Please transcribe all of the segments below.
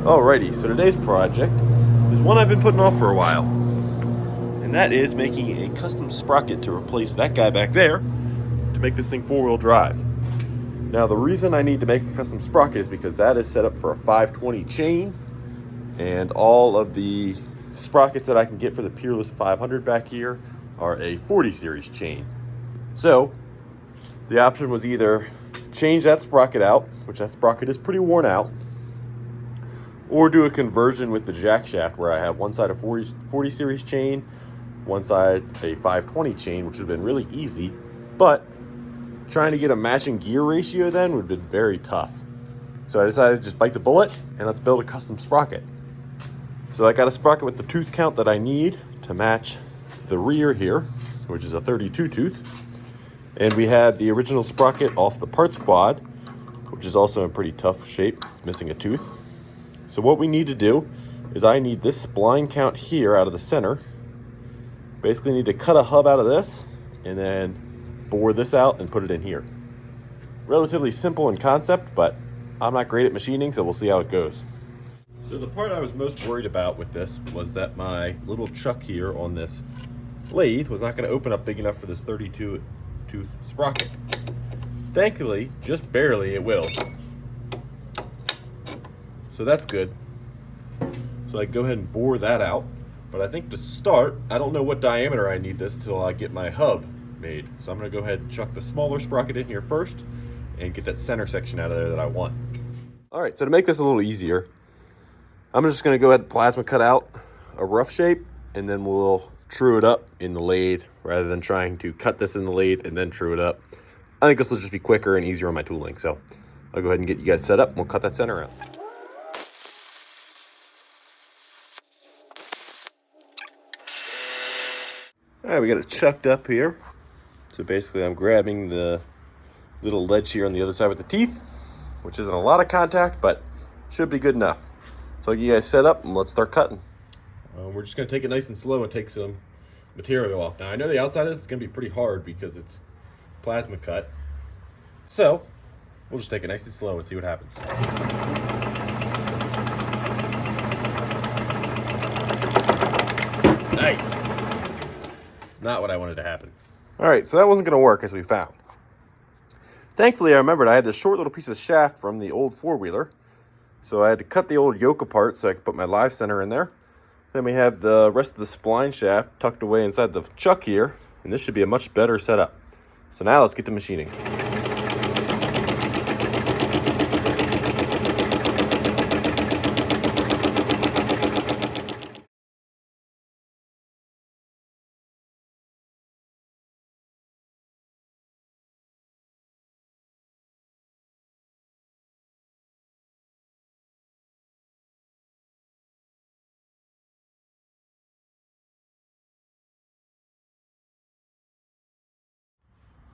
Alrighty, so today's project is one I've been putting off for a while. And that is making a custom sprocket to replace that guy back there to make this thing four-wheel drive. Now the reason I need to make a custom sprocket is because that is set up for a 520 chain, and all of the sprockets that I can get for the Peerless 500 back here are a 40 series chain. So the option was either change that sprocket out, which that sprocket is pretty worn out, or do a conversion with the jack shaft where I have one side a 40 series chain, one side a 520 chain, which would have been really easy, but trying to get a matching gear ratio then would have been very tough. So I decided to just bite the bullet and let's build a custom sprocket. So I got a sprocket with the tooth count that I need to match the rear here, which is a 32 tooth. And we had the original sprocket off the parts quad, which is also in pretty tough shape. It's missing a tooth. So what we need to do is I need this spline count here out of the center. Basically need to cut a hub out of this and then bore this out and put it in here. Relatively simple in concept, but I'm not great at machining, so we'll see how it goes. So the part I was most worried about with this was that my little chuck here on this lathe was not going to open up big enough for this 32 tooth sprocket. Thankfully, just barely, it will. So that's good. So I go ahead and bore that out. But I think to start, I don't know what diameter I need this till I get my hub made. So I'm gonna go ahead and chuck the smaller sprocket in here first and get that center section out of there that I want. All right, so to make this a little easier, I'm just gonna go ahead and plasma cut out a rough shape, and then we'll true it up in the lathe rather than trying to cut this in the lathe and then true it up. I think this will just be quicker and easier on my tooling. So I'll go ahead and get you guys set up and we'll cut that center out. All right, we got it chucked up here. So basically I'm grabbing the little ledge here on the other side with the teeth, which isn't a lot of contact, but should be good enough. So I'll get you guys set up and let's start cutting. We're just gonna take it nice and slow and take some material off. Now I know the outside of this is gonna be pretty hard because it's plasma cut. So we'll just take it nice and slow and see what happens. Nice. Not what I wanted to happen. All right, so that wasn't going to work as we found. Thankfully, I remembered I had this short little piece of shaft from the old four-wheeler. So I had to cut the old yoke apart so I could put my live center in there. Then we have the rest of the spline shaft tucked away inside the chuck here, and this should be a much better setup. So now let's get to machining.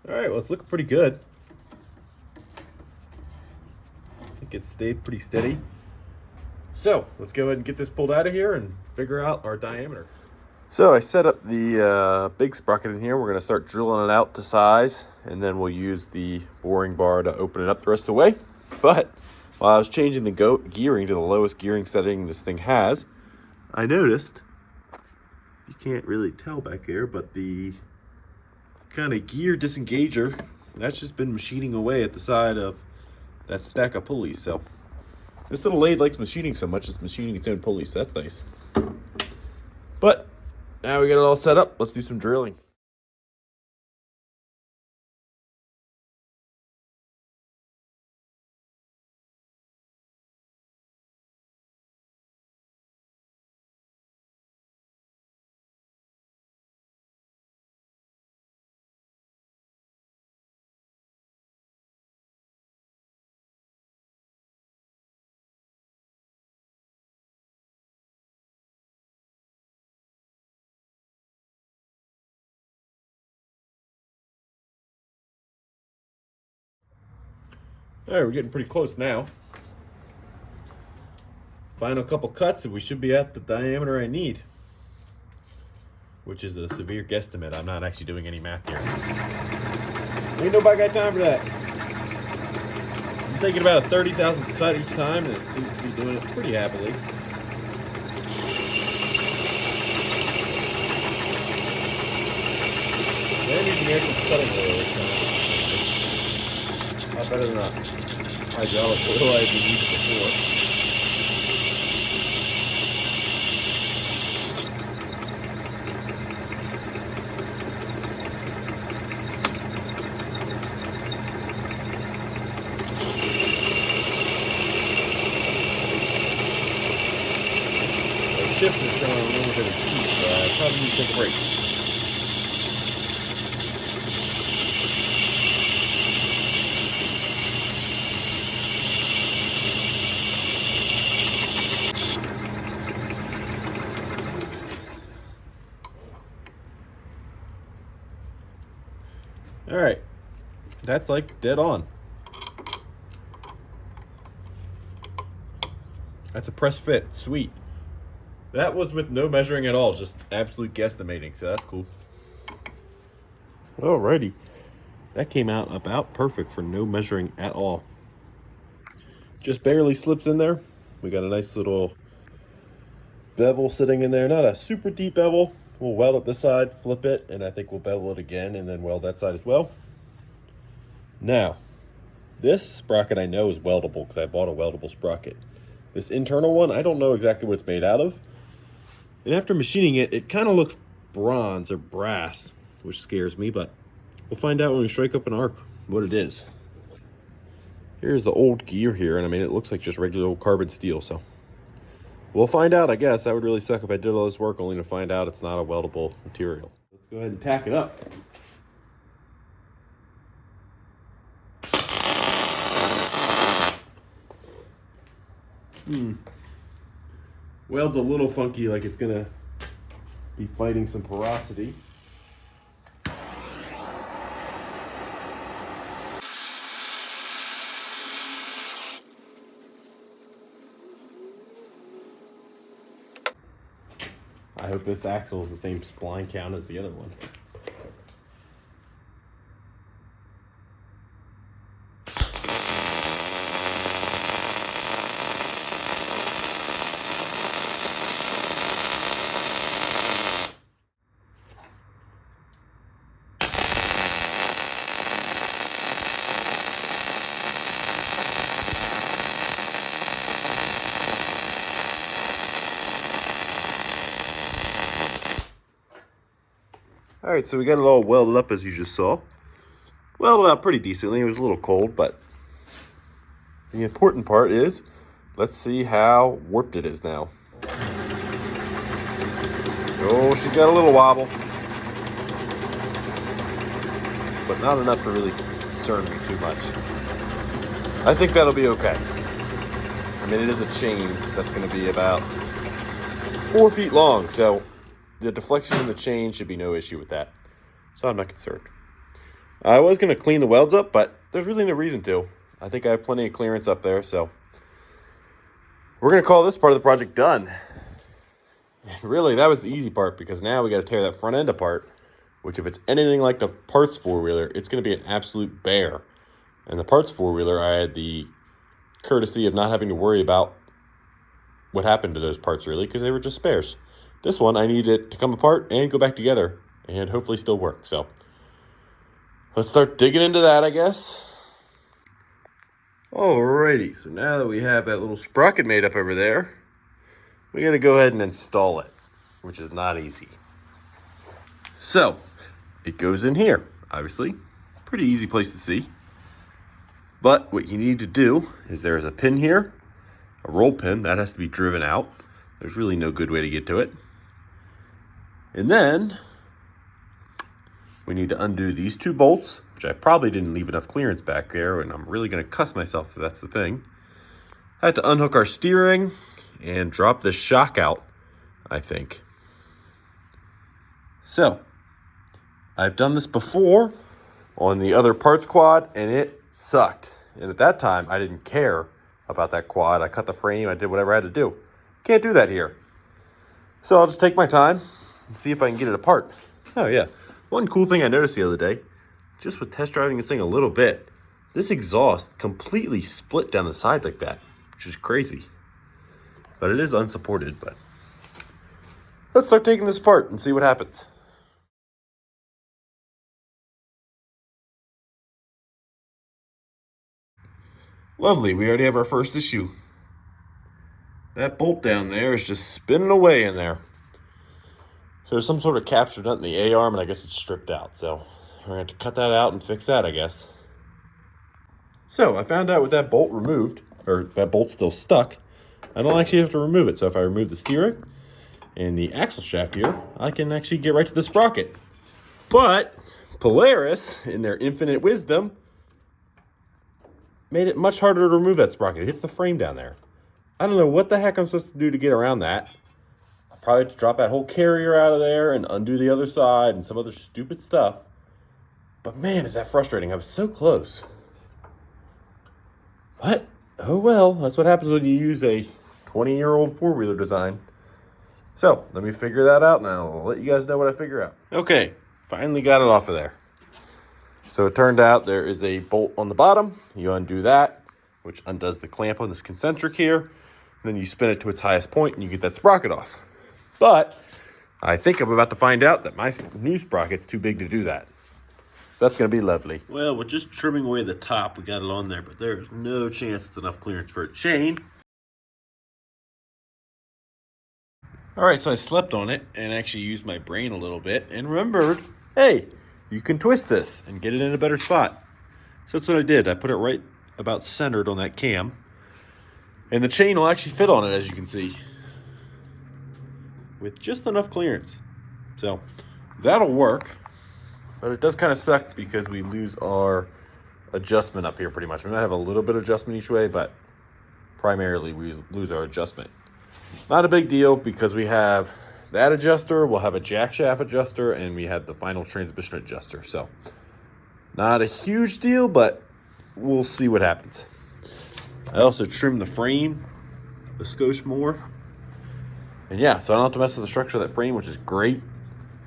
All right, well, it's looking pretty good. I think it stayed pretty steady. So let's go ahead and get this pulled out of here and figure out our diameter. So I set up the big sprocket in here. We're gonna start drilling it out to size, and then we'll use the boring bar to open it up the rest of the way. But while I was changing the gearing to the lowest gearing setting this thing has, I noticed, you can't really tell back there, but the kind of gear disengager, that's just been machining away at the side of that stack of pulleys. So this little lathe likes machining so much, it's machining its own pulleys, so that's nice. But now we got it all set up, let's do some drilling. All right, we're getting pretty close now. Final couple cuts and we should be at the diameter I need, which is a severe guesstimate. I'm not actually doing any math here. Ain't nobody got time for that. taking about a 30,000th cut each time, and it seems to be doing it pretty happily. They're using the actual cutting wheel this time. A lot better than a hydraulic wheel I've been using before. Shifter showing a little bit of heat, so I probably need to take a break. All right, that's like dead on. That's a press fit, sweet. That was with no measuring at all, just absolute guesstimating, so that's cool. Alrighty, that came out about perfect for no measuring at all. Just barely slips in there. We got a nice little bevel sitting in there, not a super deep bevel. We'll weld up this side, flip it, and I think we'll bevel it again and then weld that side as well. Now, this sprocket I know is weldable because I bought a weldable sprocket. This internal one, I don't know exactly what it's made out of. And after machining it, it kind of looks bronze or brass, which scares me, but we'll find out when we strike up an arc what it is. Here's the old gear here, and I mean, it looks like just regular old carbon steel, so we'll find out, I guess. That would really suck if I did all this work only to find out it's not a weldable material. Let's go ahead and tack it up. Weld's a little funky, like it's gonna be fighting some porosity. I hope this axle is the same spline count as the other one. All right, so we got it all welded up as you just saw. Welded out pretty decently. It was a little cold, but the important part is, let's see how warped it is now. Oh, she's got a little wobble, but not enough to really concern me too much. I think that'll be okay. I mean, it is a chain that's going to be about 4 feet long, so the deflection in the chain should be no issue with that. So I'm not concerned. I was going to clean the welds up, but there's really no reason to. I think I have plenty of clearance up there, so we're going to call this part of the project done. And really, that was the easy part, because now we got to tear that front end apart, which if it's anything like the parts four-wheeler, it's going to be an absolute bear. And the parts four-wheeler, I had the courtesy of not having to worry about what happened to those parts, really, because they were just spares. This one, I need it to come apart and go back together and hopefully still work. So let's start digging into that, I guess. Alrighty, so now that we have that little sprocket made up over there, we got to go ahead and install it, which is not easy. So it goes in here, obviously. Pretty easy place to see. But what you need to do is there's a pin here, a roll pin, that has to be driven out. There's really no good way to get to it. And then we need to undo these two bolts, which I probably didn't leave enough clearance back there, and I'm really going to cuss myself if that's the thing. I had to unhook our steering and drop the shock out, I think. So I've done this before on the other parts quad, and it sucked. And at that time, I didn't care about that quad. I cut the frame, I did whatever I had to do. Can't do that here. So I'll just take my time and see if I can get it apart. Oh yeah, one cool thing I noticed the other day, just with test driving this thing a little bit, this exhaust completely split down the side like that, which is crazy. But it is unsupported, but let's start taking this apart and see what happens. Lovely, we already have our first issue. That bolt down there is just spinning away in there. So there's some sort of capture nut in the A-arm, and I guess it's stripped out. So we're gonna have to cut that out and fix that, I guess. So I found out with that bolt removed, or that bolt's still stuck, I don't actually have to remove it. So if I remove the steering and the axle shaft here, I can actually get right to the sprocket. But Polaris, in their infinite wisdom, made it much harder to remove that sprocket. It hits the frame down there. I don't know what the heck I'm supposed to do to get around that. I'll probably have to drop that whole carrier out of there and undo the other side and some other stupid stuff. But man, is that frustrating. I was so close. But, oh well, that's what happens when you use a 20-year-old four-wheeler design. So, let me figure that out and I'll let you guys know what I figure out. Okay, finally got it off of there. So it turned out there is a bolt on the bottom. You undo that, which undoes the clamp on this concentric here. Then you spin it to its highest point and you get that sprocket off. But I think I'm about to find out that my new sprocket's too big to do that. So that's going to be lovely. Well, we're just trimming away the top. We got it on there, but there's no chance it's enough clearance for a chain. All right, so I slept on it and actually used my brain a little bit and remembered, hey, you can twist this and get it in a better spot. So that's what I did. I put it right about centered on that cam. And the chain will actually fit on it, as you can see, with just enough clearance. So that'll work. But it does kind of suck because we lose our adjustment up here pretty much. We might have a little bit of adjustment each way, but primarily we lose our adjustment. Not a big deal because we have that adjuster, we'll have a jack shaft adjuster, and we had the final transmission adjuster. So not a huge deal, but we'll see what happens. I also trimmed the frame a skosh more. And yeah, so I don't have to mess with the structure of that frame, which is great.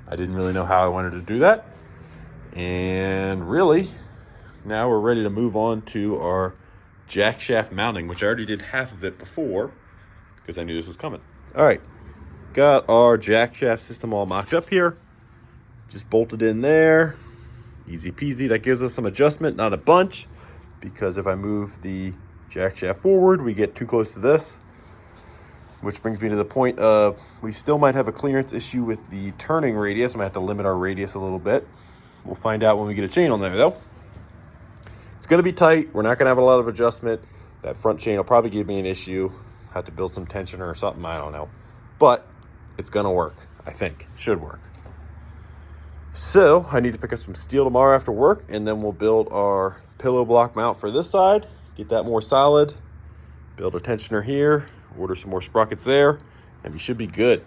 I didn't really know how I wanted to do that. And really, now we're ready to move on to our jack shaft mounting, which I already did half of it before because I knew this was coming. All right, got our jack shaft system all mocked up here. Just bolted in there. Easy peasy. That gives us some adjustment, not a bunch, because if I move the jack shaft forward, we get too close to this, which brings me to the point of we still might have a clearance issue with the turning radius. I might have to limit our radius a little bit. We'll find out when we get a chain on there, though. It's going to be tight. We're not going to have a lot of adjustment. That front chain will probably give me an issue. Have to build some tensioner or something. I don't know. But it's going to work, I think. Should work. So I need to pick up some steel tomorrow after work, and then we'll build our pillow block mount for this side. Get that more solid. Build a tensioner here. Order some more sprockets there. And we should be good,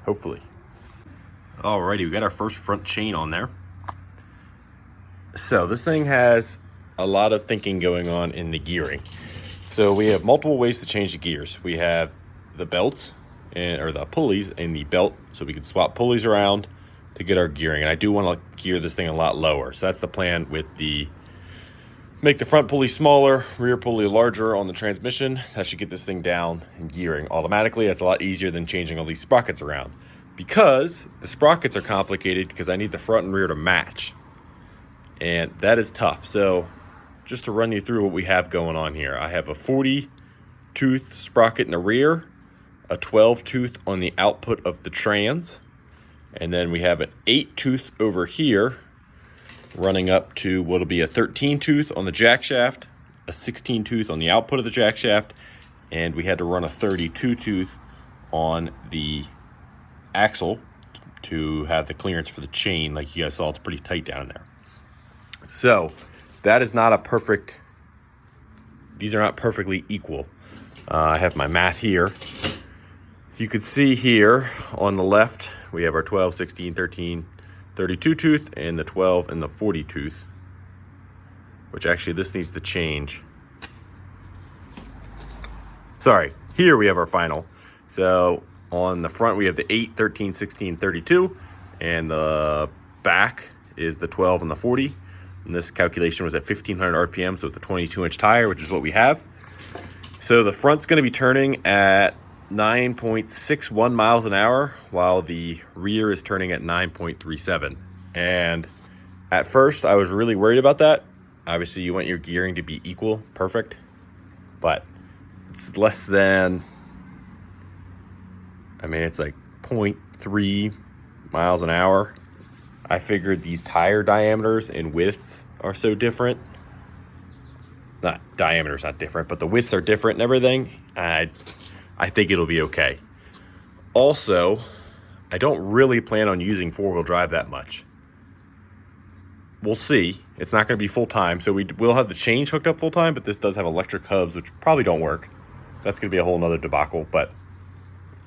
hopefully. Alrighty, we got our first front chain on there. So this thing has a lot of thinking going on in the gearing. So we have multiple ways to change the gears. We have the belts or the pulleys and the belt, so we can swap pulleys around to get our gearing. And I do want to gear this thing a lot lower. So that's the plan with make the front pulley smaller, rear pulley larger on the transmission. That should get this thing down in gearing automatically. That's a lot easier than changing all these sprockets around, because the sprockets are complicated because I need the front and rear to match. And that is tough. So just to run you through what we have going on here, I have a 40 tooth sprocket in the rear, a 12 tooth on the output of the trans, and then we have an 8 tooth over here running up to what'll be a 13 tooth on the jack shaft, a 16 tooth on the output of the jack shaft, and we had to run a 32 tooth on the axle to have the clearance for the chain. Like you guys saw, it's pretty tight down there. So that is not a perfect, these are not perfectly equal. I have my math here. You could see here on the left, we have our 12, 16, 13, 32 tooth and the 12 and the 40 tooth, which actually this needs to change. Sorry, here we have our final. So on the front, we have the 8, 13, 16, 32, and the back is the 12 and the 40. And this calculation was at 1500 RPM, so it's a 22-inch tire, which is what we have. So the front's going to be turning at 9.61 miles an hour, while the rear is turning at 9.37. And at first, I was really worried about that. Obviously, you want your gearing to be equal, perfect. But it's less than, I mean, it's like 0.3 miles an hour. I figured these tire diameters and widths are so different. Not diameters, not different, but the widths are different and everything. I think it'll be okay. Also, I don't really plan on using four-wheel drive that much. We'll see. It's not going to be full-time, so we will have the change hooked up full-time, but this does have electric hubs, which probably don't work. That's going to be a whole nother debacle, but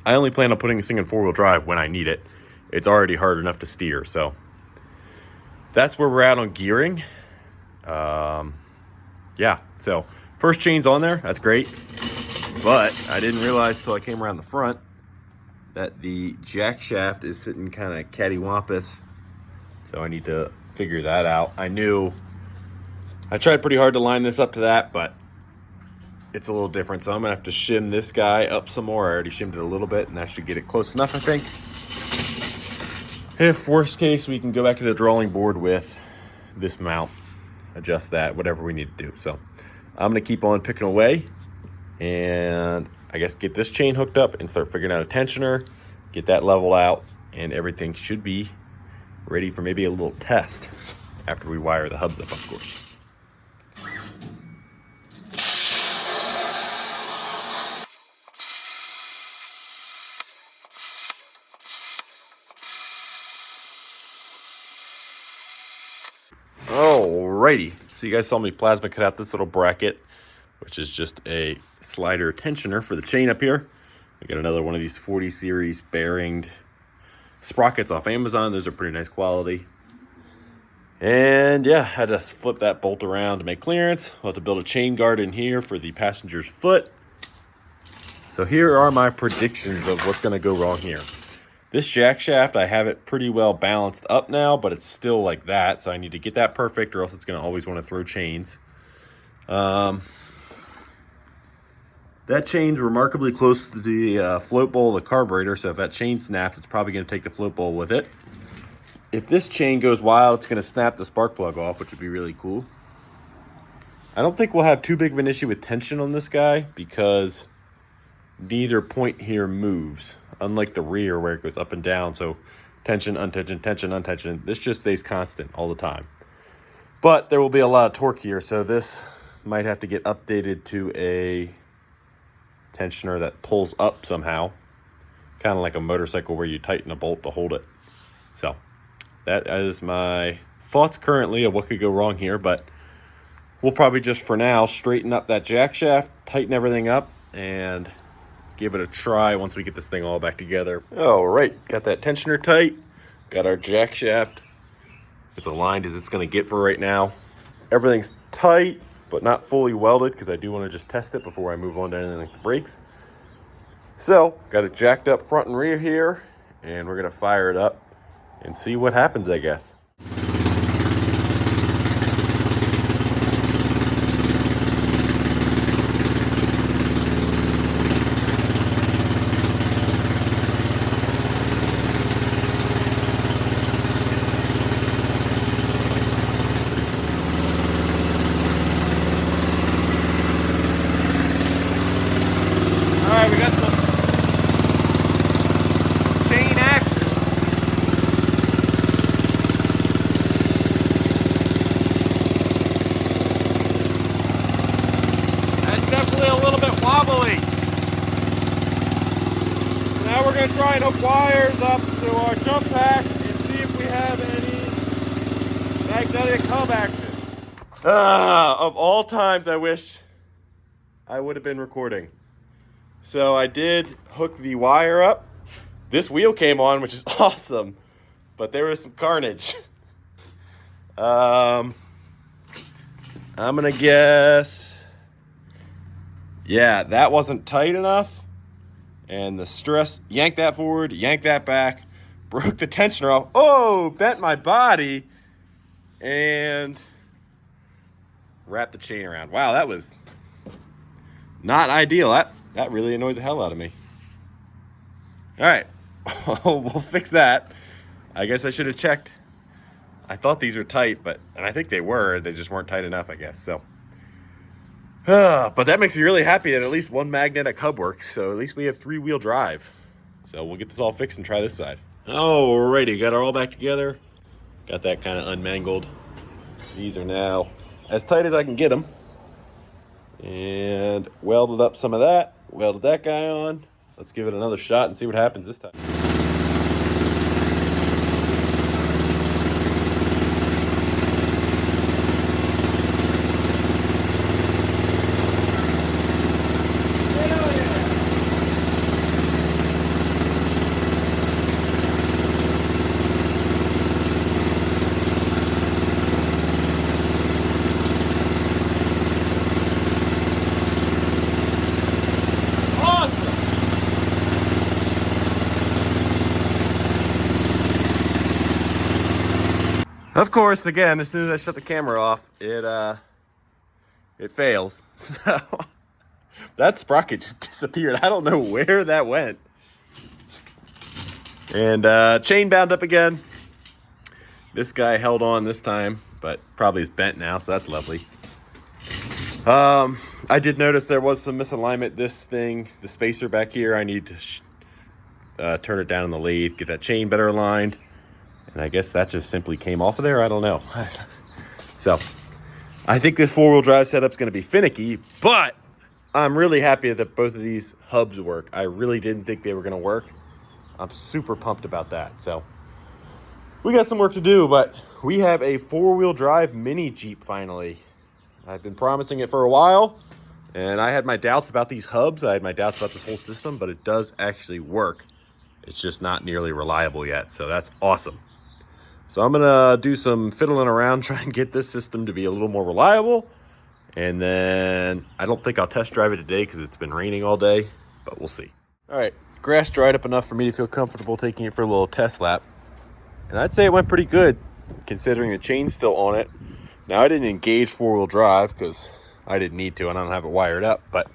I only plan on putting this thing in four-wheel drive when I need it. It's already hard enough to steer, so that's where we're at on gearing. Yeah, so first chain's on there. That's great. But I didn't realize till I came around the front that the jack shaft is sitting kind of cattywampus. So I need to figure that out. I tried pretty hard to line this up to that, but it's a little different. So I'm gonna have to shim this guy up some more. I already shimmed it a little bit, and that should get it close enough, I think. If worst case, we can go back to the drawing board with this mount, adjust that, whatever we need to do. So I'm gonna keep on picking away and I guess get this chain hooked up and start figuring out a tensioner, get that leveled out, and everything should be ready for maybe a little test after we wire the hubs up, of course. Alrighty, so you guys saw me plasma cut out this little bracket, which is just a slider tensioner for the chain up here. I got another one of these 40 series bearinged sprockets off Amazon. Those are pretty nice quality. And yeah, had to flip that bolt around to make clearance. We'll have to build a chain guard in here for the passenger's foot. So here are my predictions of what's going to go wrong here. This jack shaft, I have it pretty well balanced up now, but it's still like that. So I need to get that perfect or else it's going to always want to throw chains. That chain's remarkably close to the float bowl of the carburetor, so if that chain snaps, it's probably going to take the float bowl with it. If this chain goes wild, it's going to snap the spark plug off, which would be really cool. I don't think we'll have too big of an issue with tension on this guy because neither point here moves, unlike the rear where it goes up and down. So tension, untension, tension, untension. This just stays constant all the time. But there will be a lot of torque here, so this might have to get updated to a tensioner that pulls up somehow, kind of like a motorcycle where you tighten a bolt to hold it. So that is my thoughts currently of what could go wrong here, but we'll probably just for now straighten up that jack shaft, tighten everything up, and give it a try once we get this thing all back together. All right, got that tensioner tight, got our jack shaft as aligned as it's going to get for right now. Everything's tight but not fully welded because I do want to just test it before I move on to anything like the brakes. So got it jacked up front and rear here, and we're going to fire it up and see what happens, I guess. Alright, we got some chain action. That's definitely a little bit wobbly. Now we're going to try and hook wires up to our jump pack and see if we have any magnetic hub action. Of all times, I wish I would have been recording. So I did hook the wire up. This wheel came on, which is awesome, but there was some carnage. I'm gonna guess, yeah, that wasn't tight enough, and the stress yanked that forward, yanked that back, broke the tensioner off. Oh, bent my body, and wrap the chain around. Wow, that was not ideal. That really annoys the hell out of me. All right, we'll fix that. I guess I should have checked. I thought these were tight, and I think they were. They just weren't tight enough, I guess. So, but that makes me really happy that at least one magnetic hub works. So at least we have 3-wheel drive. So we'll get this all fixed and try this side. Alrighty, got it all back together. Got that kind of unmangled. These are now as tight as I can get them. And welded up some of that. Welded that guy on. Let's give it another shot and see what happens this time. Of course, again, as soon as I shut the camera off, it fails. So that sprocket just disappeared. I don't know where that went. And chain bound up again. This guy held on this time, but probably is bent now, so that's lovely. I did notice there was some misalignment. This thing, the spacer back here, I need to turn it down in the lathe, get that chain better aligned. And I guess that just simply came off of there. I don't know. So I think this 4-wheel drive setup's going to be finicky, but I'm really happy that both of these hubs work. I really didn't think they were going to work. I'm super pumped about that. So we got some work to do, but we have a 4-wheel drive mini Jeep finally. I've been promising it for a while, and I had my doubts about these hubs. I had my doubts about this whole system, but it does actually work. It's just not nearly reliable yet, so that's awesome. So I'm gonna do some fiddling around, try and get this system to be a little more reliable. And then I don't think I'll test drive it today because it's been raining all day, but we'll see. All right, grass dried up enough for me to feel comfortable taking it for a little test lap. And I'd say it went pretty good considering the chain's still on it. Now I didn't engage 4-wheel drive because I didn't need to and I don't have it wired up, but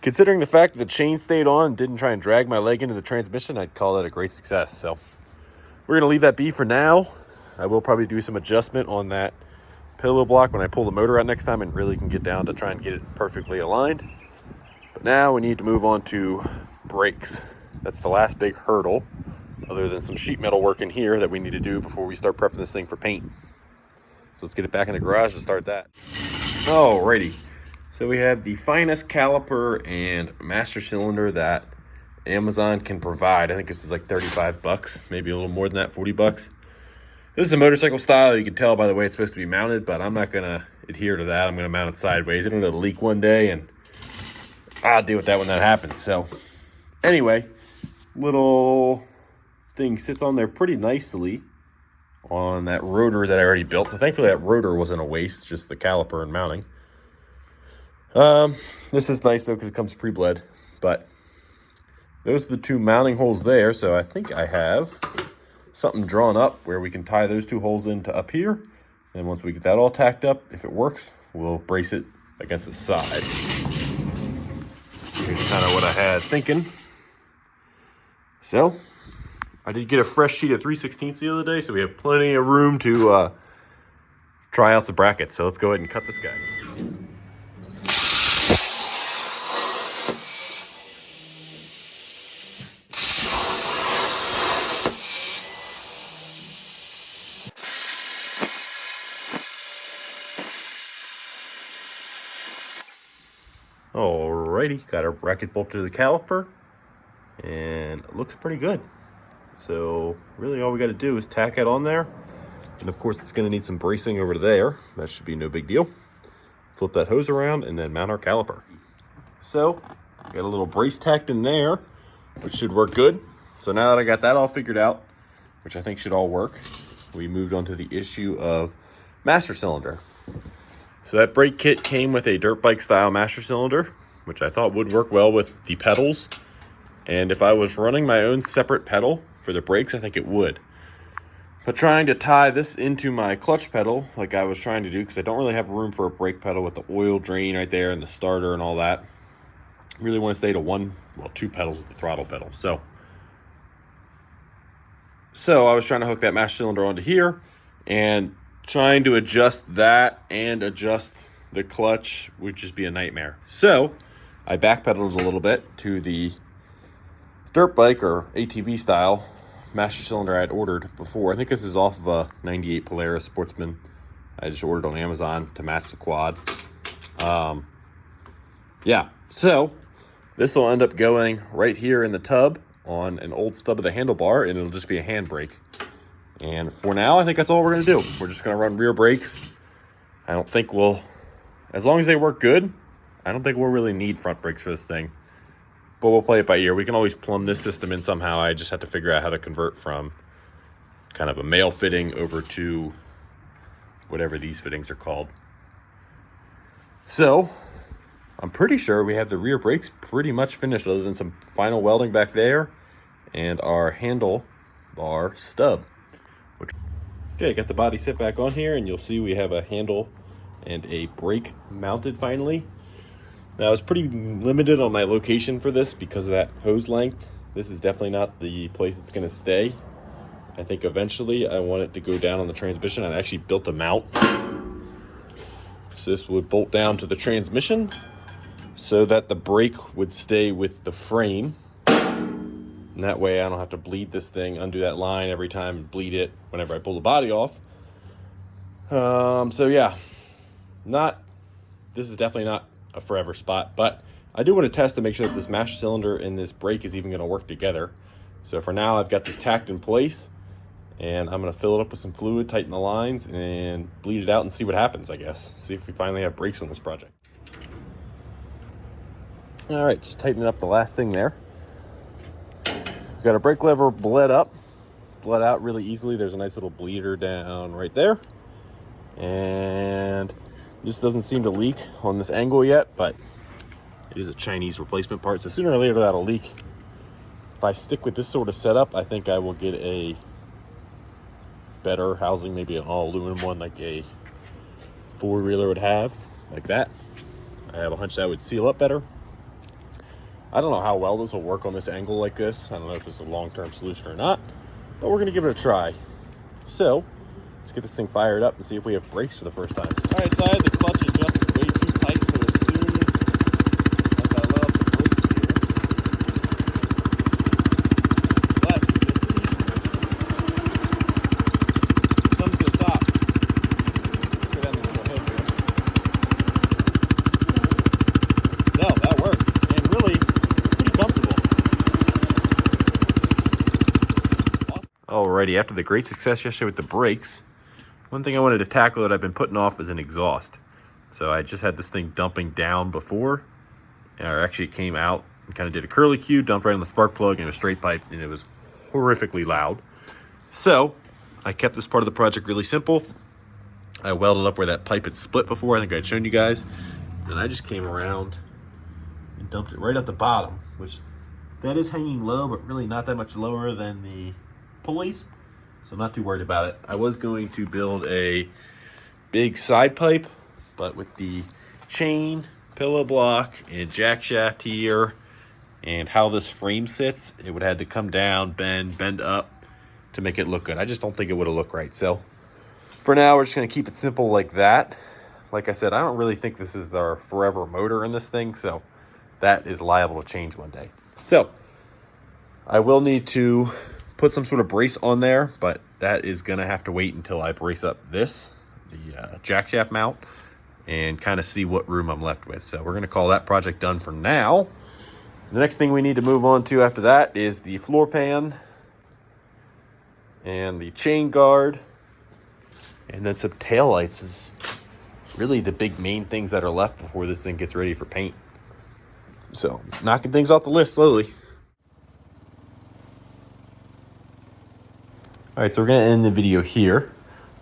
considering the fact that the chain stayed on and didn't try and drag my leg into the transmission, I'd call that a great success. So we're going to leave that be for now. I will probably do some adjustment on that pillow block when I pull the motor out next time and really can get down to try and get it perfectly aligned. But now we need to move on to brakes. That's the last big hurdle, other than some sheet metal work in here that we need to do before we start prepping this thing for paint. So let's get it back in the garage and start that. Alrighty. So we have the finest caliper and master cylinder that Amazon can provide. I think this is like 35 bucks, maybe a little more than that, 40 bucks. This is a motorcycle style. You can tell by the way it's supposed to be mounted, but I'm not going to adhere to that. I'm going to mount it sideways. It'll leak one day, and I'll deal with that when that happens. So anyway, little thing sits on there pretty nicely on that rotor that I already built. So thankfully that rotor wasn't a waste, just the caliper and mounting. This is nice though because it comes pre-bled, but those are the two mounting holes there. So I think I have something drawn up where we can tie those two holes into up here. And once we get that all tacked up, if it works, we'll brace it against the side. Here's kind of what I had thinking. So I did get a fresh sheet of 3/16 the other day, so we have plenty of room to try out some brackets. So let's go ahead and cut this guy. Alrighty, got our bracket bolted to the caliper, and it looks pretty good. So really all we got to do is tack it on there, and of course it's going to need some bracing over there. That should be no big deal. Flip that hose around and then mount our caliper. So got a little brace tacked in there, which should work good. So now that I got that all figured out, which I think should all work, we moved on to the issue of master cylinder. So that brake kit came with a dirt bike style master cylinder, which I thought would work well with the pedals. And if I was running my own separate pedal for the brakes, I think it would. But trying to tie this into my clutch pedal like I was trying to do, because I don't really have room for a brake pedal with the oil drain right there and the starter and all that. I really want to stay to two pedals with the throttle pedal. So I was trying to hook that master cylinder onto here, and trying to adjust that and adjust the clutch would just be a nightmare. So I backpedaled a little bit to the dirt bike or ATV style master cylinder I had ordered before. I think this is off of a 98 Polaris Sportsman. I just ordered on Amazon to match the quad. Yeah, so this will end up going right here in the tub on an old stub of the handlebar, and it'll just be a handbrake. And for now, I think that's all we're going to do. We're just going to run rear brakes. I don't think as long as they work good, I don't think we'll really need front brakes for this thing. But we'll play it by ear. We can always plumb this system in somehow. I just have to figure out how to convert from kind of a male fitting over to whatever these fittings are called. So I'm pretty sure we have the rear brakes pretty much finished, other than some final welding back there and our handlebar stub. Okay, got the body set back on here, and you'll see we have a handle and a brake mounted finally. Now, I was pretty limited on my location for this because of that hose length. This is definitely not the place it's going to stay. I think eventually I want it to go down on the transmission. I actually built a mount. So this would bolt down to the transmission so that the brake would stay with the frame. And that way I don't have to bleed this thing, undo that line every time, and bleed it whenever I pull the body off. So yeah, this is definitely not a forever spot, but I do want to test to make sure that this master cylinder and this brake is even going to work together. So for now, I've got this tacked in place, and I'm going to fill it up with some fluid, tighten the lines, and bleed it out and see what happens, I guess. See if we finally have brakes on this project. All right, just tightening up the last thing there. We've got our brake lever bled out really easily. There's a nice little bleeder down right there. And this doesn't seem to leak on this angle yet, but it is a Chinese replacement part, so sooner or later that'll leak. If I stick with this sort of setup, I think I will get a better housing, maybe an all aluminum one like a four-wheeler would have, like that. I have a hunch that would seal up better. I don't know how well this will work on this angle like this. I don't know if it's a long-term solution or not, but we're gonna give it a try. So let's get this thing fired up and see if we have brakes for the first time. All right, so I had the clutch adjusted way too tight, so as soon as I let off the brakes here, something's gonna stop. Let's go down this little hill here. So that works, and really pretty comfortable. Alrighty, after the great success yesterday with the brakes, one thing I wanted to tackle that I've been putting off is an exhaust. So I just had this thing dumping down before, or actually it came out and kind of did a curly cue, dumped right on the spark plug, and it was straight pipe, and it was horrifically loud. So I kept this part of the project really simple. I welded up where that pipe had split before. I think I'd shown you guys. And I just came around and dumped it right at the bottom, which that is hanging low, but really not that much lower than the pulleys. So I'm not too worried about it. I was going to build a big side pipe, but with the chain, pillow block, and jack shaft here, and how this frame sits, it would have had to come down, bend up to make it look good. I just don't think it would have looked right. So for now, we're just gonna keep it simple like that. Like I said, I don't really think this is our forever motor in this thing, so that is liable to change one day. So I will need to put some sort of brace on there, but that is gonna have to wait until I brace up the jack shaft mount, and kind of see what room I'm left with. So we're gonna call that project done for now. The next thing we need to move on to after that is the floor pan and the chain guard, and then some taillights is really the big main things that are left before this thing gets ready for paint. So knocking things off the list slowly. All right, so we're gonna end the video here.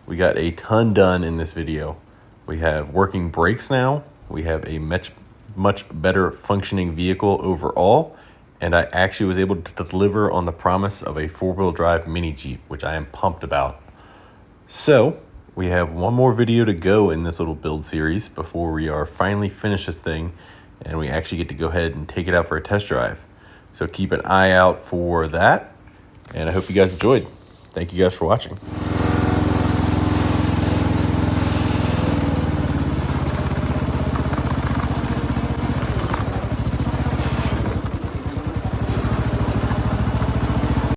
We got a ton done in this video. We have working brakes now. We have a much better functioning vehicle overall. And I actually was able to deliver on the promise of a four-wheel drive mini Jeep, which I am pumped about. So we have one more video to go in this little build series before we are finally finished this thing and we actually get to go ahead and take it out for a test drive. So keep an eye out for that, and I hope you guys enjoyed. Thank you guys for watching.